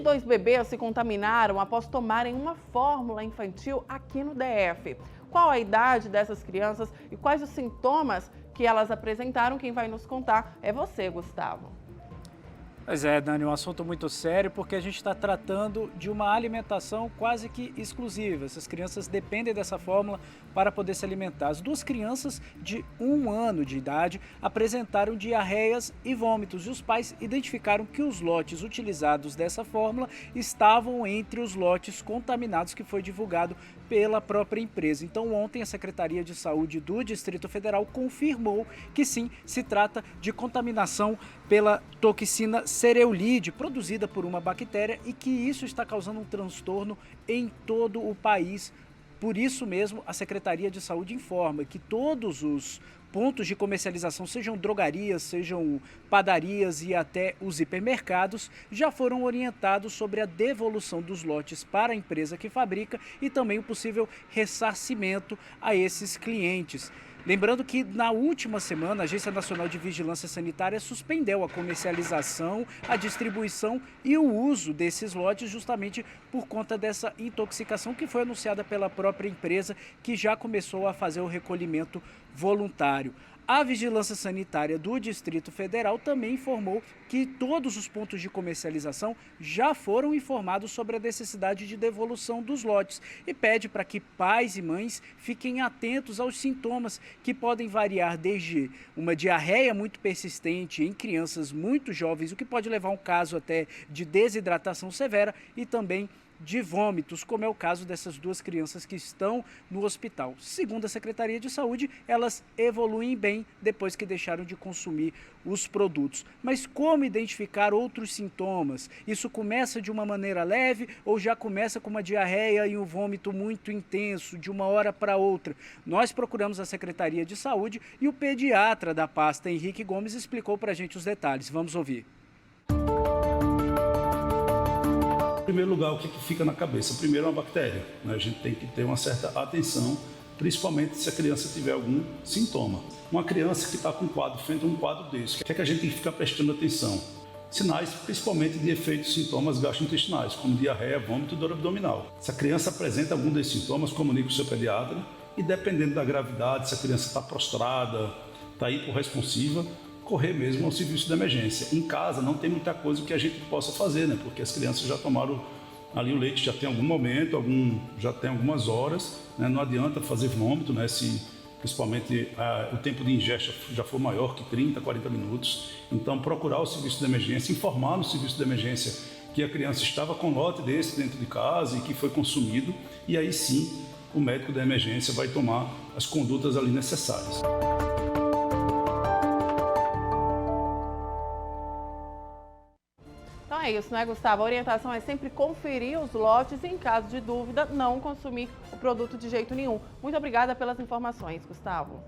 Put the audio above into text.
22 bebês se contaminaram após tomarem uma fórmula infantil aqui no DF. Qual a idade dessas crianças e quais os sintomas que elas apresentaram? Quem vai nos contar é você, Gustavo. Pois é, Dani, um assunto muito sério porque a gente está tratando de uma alimentação quase que exclusiva. Essas crianças dependem dessa fórmula para poder se alimentar. As duas crianças de 1 ano de idade apresentaram diarreias e vômitos e os pais identificaram que os lotes utilizados dessa fórmula estavam entre os lotes contaminados que foi divulgado pela própria empresa. Então ontem a Secretaria de Saúde do Distrito Federal confirmou que sim, se trata de contaminação pela toxina cereulide, produzida por uma bactéria e que isso está causando um transtorno em todo o país. Por isso mesmo, a Secretaria de Saúde informa que todos os pontos de comercialização, sejam drogarias, sejam padarias e até os hipermercados, já foram orientados sobre a devolução dos lotes para a empresa que fabrica e também o possível ressarcimento a esses clientes. Lembrando que na última semana a Agência Nacional de Vigilância Sanitária suspendeu a comercialização, a distribuição e o uso desses lotes justamente por conta dessa intoxicação que foi anunciada pela própria empresa, que já começou a fazer o recolhimento voluntário. A Vigilância Sanitária do Distrito Federal também informou que todos os pontos de comercialização já foram informados sobre a necessidade de devolução dos lotes e pede para que pais e mães fiquem atentos aos sintomas que podem variar desde uma diarreia muito persistente em crianças muito jovens, o que pode levar a um caso até de desidratação severa e também de vômitos, como é o caso dessas duas crianças que estão no hospital. Segundo a Secretaria de Saúde, elas evoluem bem depois que deixaram de consumir os produtos. Mas como identificar outros sintomas? Isso começa de uma maneira leve ou já começa com uma diarreia e um vômito muito intenso, de uma hora para outra? Nós procuramos a Secretaria de Saúde e o pediatra da pasta, Henrique Gomes, explicou para a gente os detalhes. Vamos ouvir. Em primeiro lugar, o que fica na cabeça? Primeiro, é uma bactéria. A gente tem que ter uma certa atenção, principalmente se a criança tiver algum sintoma. Uma criança que está com um quadro, frente a um quadro desse, o que é que a gente tem que ficar prestando atenção? Sinais, principalmente de efeitos sintomas gastrointestinais, como diarreia, vômito e dor abdominal. Se a criança apresenta algum desses sintomas, comunique com o seu pediatra e, dependendo da gravidade, se a criança está prostrada, está hiporresponsiva, correr mesmo ao serviço de emergência. Em casa não tem muita coisa que a gente possa fazer, né? Porque as crianças já tomaram ali o leite, já tem algum momento, já tem algumas horas, né? Não adianta fazer vômito, né? Se principalmente o tempo de ingesta já for maior que 30, 40 minutos. Então procurar o serviço de emergência, informar no serviço de emergência que a criança estava com lote desse dentro de casa e que foi consumido, e aí sim o médico da emergência vai tomar as condutas ali necessárias. Então é isso, né, Gustavo? A orientação é sempre conferir os lotes e, em caso de dúvida, não consumir o produto de jeito nenhum. Muito obrigada pelas informações, Gustavo.